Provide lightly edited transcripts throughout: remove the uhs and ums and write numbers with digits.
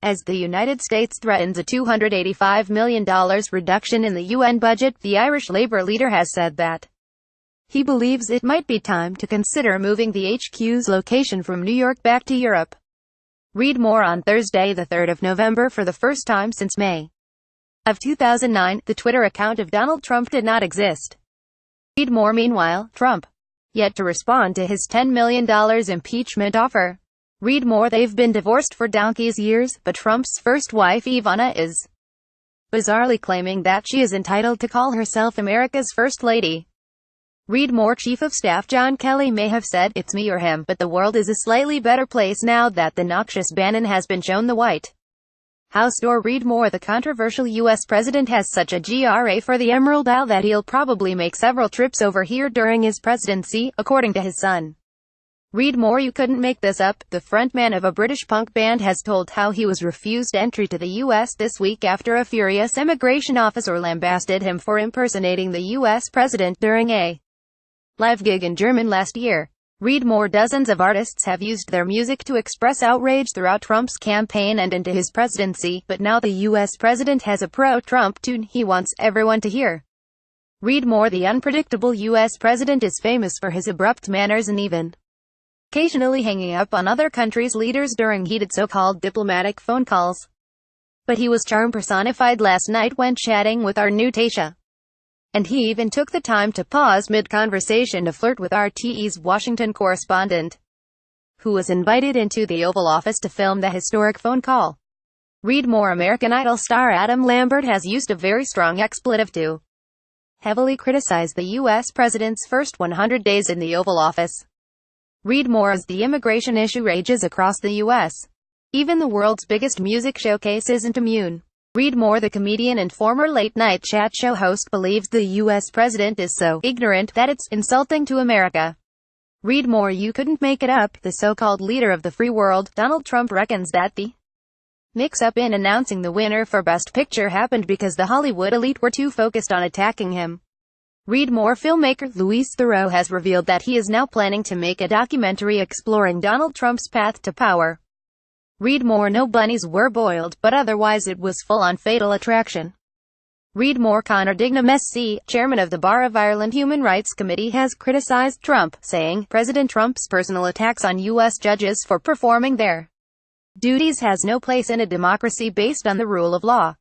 As the United States threatens a $285 million reduction in the UN budget, the Irish Labour leader has said that he believes it might be time to consider moving the HQ's location from New York back to Europe. Read more on Thursday, the 3rd of November. For the first time since May of 2009, the Twitter account of Donald Trump did not exist. Read more. Meanwhile, Trump yet to respond to his $10 million impeachment offer. Read more. They've been divorced for donkey's years, but Trump's first wife Ivana is bizarrely claiming that she is entitled to call herself America's First Lady. Read more. Chief of Staff John Kelly may have said, "It's me or him, but the world is a slightly better place now that the noxious Bannon has been shown the White House door." Read more. The controversial U.S. president has such a GRA for the Emerald Isle that he'll probably make several trips over here during his presidency, according to his son. Read more. You couldn't make this up. The frontman of a British punk band has told how he was refused entry to the U.S. this week after a furious immigration officer lambasted him for impersonating the U.S. president during a live gig in Germany last year. Read more. Dozens of artists have used their music to express outrage throughout Trump's campaign and into his presidency, but now the U.S. president has a pro-Trump tune he wants everyone to hear. Read more. The unpredictable U.S. president is famous for his abrupt manners and even occasionally hanging up on other countries' leaders during heated so-called diplomatic phone calls. But he was charm personified last night when chatting with our new Tasha. And he even took the time to pause mid-conversation to flirt with RT's Washington correspondent, who was invited into the Oval Office to film the historic phone call. Read more. American Idol star Adam Lambert has used a very strong expletive to heavily criticize the U.S. president's first 100 days in the Oval Office. Read more. As the immigration issue rages across the U.S., even the world's biggest music showcase isn't immune. Read more. The comedian and former late-night chat show host believes the U.S. president is so ignorant that it's insulting to America. Read more. You couldn't make it up. The so-called leader of the free world, Donald Trump, reckons that the mix-up in announcing the winner for Best Picture happened because the Hollywood elite were too focused on attacking him. Read more. Filmmaker Louis Theroux has revealed that he is now planning to make a documentary exploring Donald Trump's path to power. Read more. No bunnies were boiled, but otherwise it was full-on Fatal Attraction. Read more. Conor Dignam SC, chairman of the Bar of Ireland Human Rights Committee, has criticized Trump, saying, "President Trump's personal attacks on U.S. judges for performing their duties has no place in a democracy based on the rule of law."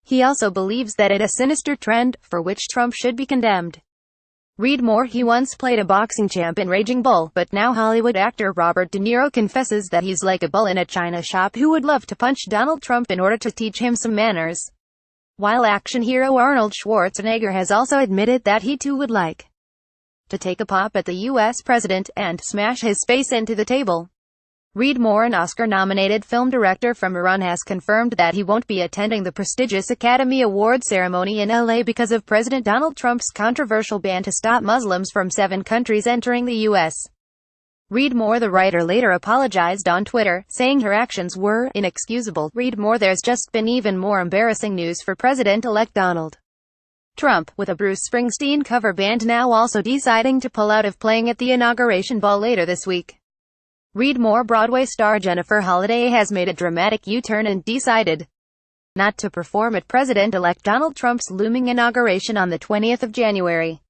He also believes that it's a sinister trend, for which Trump should be condemned. Read more. He once played a boxing champ in Raging Bull, but now Hollywood actor Robert De Niro confesses that he's like a bull in a china shop who would love to punch Donald Trump in order to teach him some manners. While action hero Arnold Schwarzenegger has also admitted that he too would like to take a pop at the U.S. president and smash his face into the table. Read more. An Oscar-nominated film director from Iran has confirmed that he won't be attending the prestigious Academy Award ceremony in LA because of President Donald Trump's controversial ban to stop Muslims from 7 countries entering the U.S. Read more. The writer later apologized on Twitter, saying her actions were inexcusable. Read more. There's just been even more embarrassing news for President-elect Donald Trump, with a Bruce Springsteen cover band now also deciding to pull out of playing at the inauguration ball later this week. Read more. Broadway star Jennifer Holliday has made a dramatic U-turn and decided not to perform at President-elect Donald Trump's looming inauguration on the 20th of January.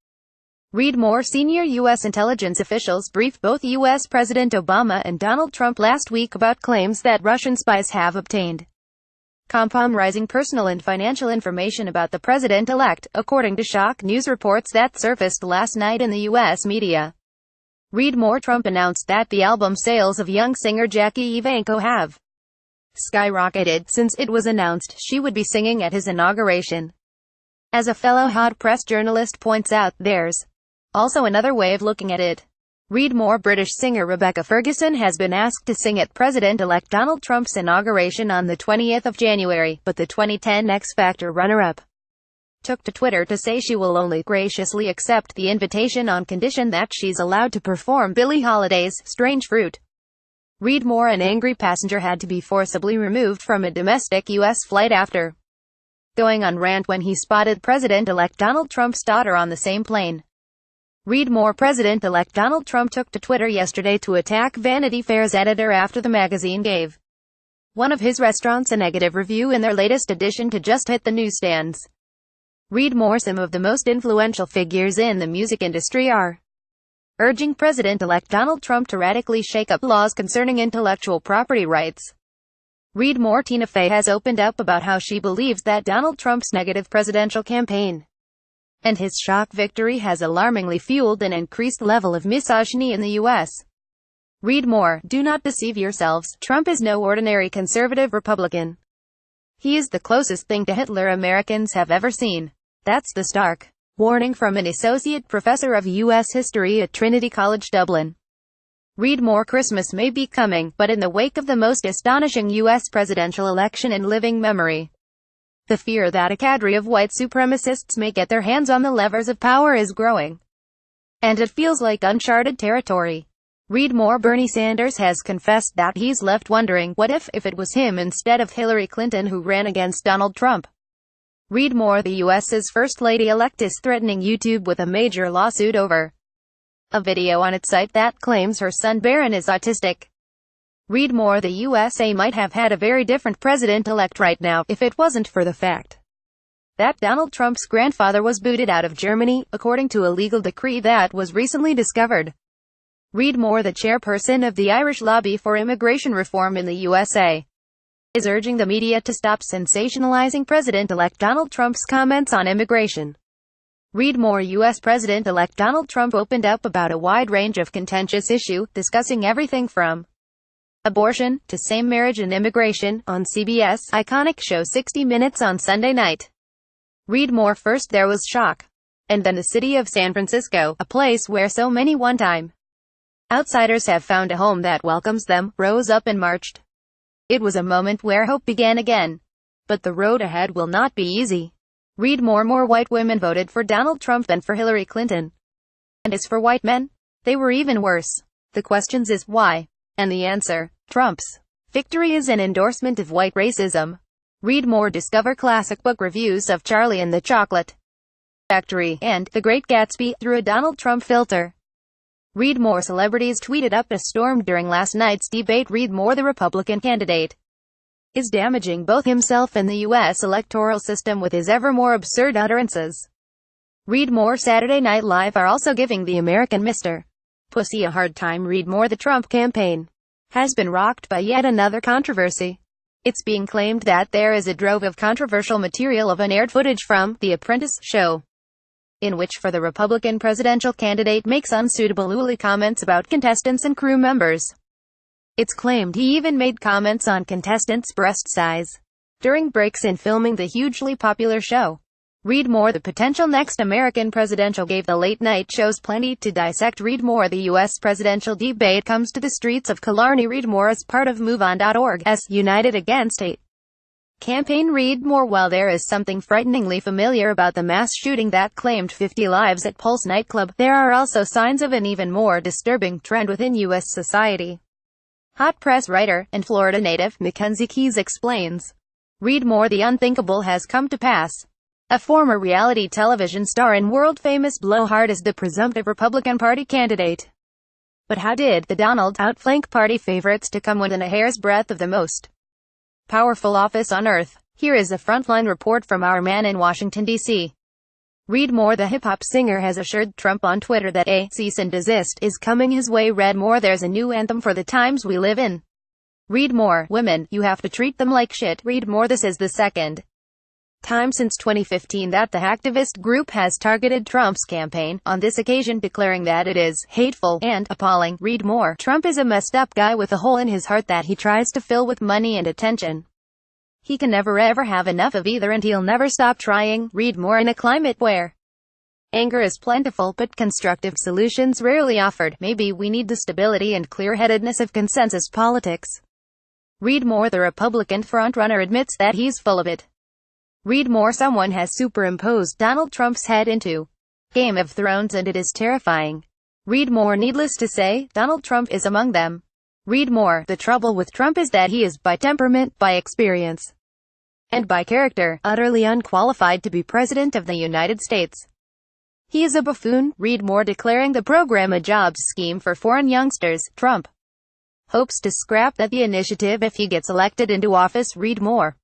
Read more. Senior U.S. intelligence officials briefed both U.S. President Obama and Donald Trump last week about claims that Russian spies have obtained compromising personal and financial information about the president-elect, according to shock news reports that surfaced last night in the U.S. media. Read more. Trump announced that the album sales of young singer Jackie Evancho have skyrocketed since it was announced she would be singing at his inauguration. As a fellow hot press journalist points out, there's also another way of looking at it. Read more. British singer Rebecca Ferguson has been asked to sing at President-elect Donald Trump's inauguration on the 20th of January, but the 2010 X Factor runner-up took to Twitter to say she will only graciously accept the invitation on condition that she's allowed to perform Billie Holiday's Strange Fruit. Read more. An angry passenger had to be forcibly removed from a domestic U.S. flight after going on rant when he spotted President-elect Donald Trump's daughter on the same plane. Read more. President-elect Donald Trump took to Twitter yesterday to attack Vanity Fair's editor after the magazine gave one of his restaurants a negative review in their latest addition to just hit the newsstands. Read more. Some of the most influential figures in the music industry are urging President-elect Donald Trump to radically shake up laws concerning intellectual property rights. Read more. Tina Fey has opened up about how she believes that Donald Trump's negative presidential campaign and his shock victory has alarmingly fueled an increased level of misogyny in the U.S. Read more. Do not deceive yourselves. Trump is no ordinary conservative Republican. He is the closest thing to Hitler Americans have ever seen. That's the stark warning from an associate professor of U.S. history at Trinity College Dublin. Read more. Christmas may be coming, but in the wake of the most astonishing U.S. presidential election in living memory, the fear that a cadre of white supremacists may get their hands on the levers of power is growing, and it feels like uncharted territory. Read more. Bernie Sanders has confessed that he's left wondering, what if it was him instead of Hillary Clinton who ran against Donald Trump? Read more. The U.S.'s First Lady-elect is threatening YouTube with a major lawsuit over a video on its site that claims her son Barron is autistic. Read more. The USA might have had a very different president-elect right now, if it wasn't for the fact that Donald Trump's grandfather was booted out of Germany, according to a legal decree that was recently discovered. Read more. The chairperson of the Irish lobby for immigration reform in the USA is urging the media to stop sensationalizing President-elect Donald Trump's comments on immigration. Read more. U.S. President-elect Donald Trump opened up about a wide range of contentious issues, discussing everything from abortion to same marriage and immigration, on CBS' iconic show 60 Minutes on Sunday night. Read more. First there was shock, and then the city of San Francisco, a place where so many one-time outsiders have found a home that welcomes them, rose up and marched. It was a moment where hope began again. But the road ahead will not be easy. Read more. More white women voted for Donald Trump than for Hillary Clinton. And as for white men, they were even worse. The question is why? And the answer: Trump's victory is an endorsement of white racism. Read more. Discover classic book reviews of Charlie and the Chocolate Factory and The Great Gatsby through a Donald Trump filter. Read more. Celebrities tweeted up a storm during last night's debate. Read more. The Republican candidate is damaging both himself and the U.S. electoral system with his ever more absurd utterances. Read more. Saturday Night Live are also giving the American Mr. Pussy a hard time. Read more. The Trump campaign has been rocked by yet another controversy. It's being claimed that there is a trove of controversial material of unaired footage from The Apprentice show, in which the Republican presidential candidate makes unsuitable ugly comments about contestants and crew members. It's claimed he even made comments on contestants' breast size during breaks in filming the hugely popular show. Read more. The potential next American presidential gave the late-night shows plenty to dissect. Read more. The U.S. presidential debate comes to the streets of Killarney. Read more as part of MoveOn.org's United Against Hate campaign. Read more. While there is something frighteningly familiar about the mass shooting that claimed 50 lives at Pulse nightclub, there are also signs of an even more disturbing trend within U.S. society. Hot press writer and Florida native Mackenzie Keyes explains. Read more. The unthinkable has come to pass. A former reality television star and world-famous blowhard is the presumptive Republican Party candidate. But how did the Donald outflank party favorites to come within a hair's breadth of the most powerful office on earth? Here is a frontline report from our man in Washington, D.C. Read more. The hip-hop singer has assured Trump on Twitter that a cease and desist is coming his way. Read more. There's a new anthem for the times we live in. Read more. Women, you have to treat them like shit. Read more. This is the second time since 2015 that the hacktivist group has targeted Trump's campaign, on this occasion declaring that it is hateful and appalling. Read more. Trump is a messed up guy with a hole in his heart that he tries to fill with money and attention. He can never ever have enough of either, and he'll never stop trying. Read more. In a climate where anger is plentiful but constructive solutions rarely offered, maybe we need the stability and clear-headedness of consensus politics. Read more. The Republican frontrunner admits that he's full of it. Read more. Someone has superimposed Donald Trump's head into Game of Thrones and it is terrifying. Read more. Needless to say, Donald Trump is among them. Read more. The trouble with Trump is that he is, by temperament, by experience, and by character, utterly unqualified to be President of the United States. He is a buffoon. Read more. Declaring the program a jobs scheme for foreign youngsters, Trump hopes to scrap the initiative if he gets elected into office. Read more.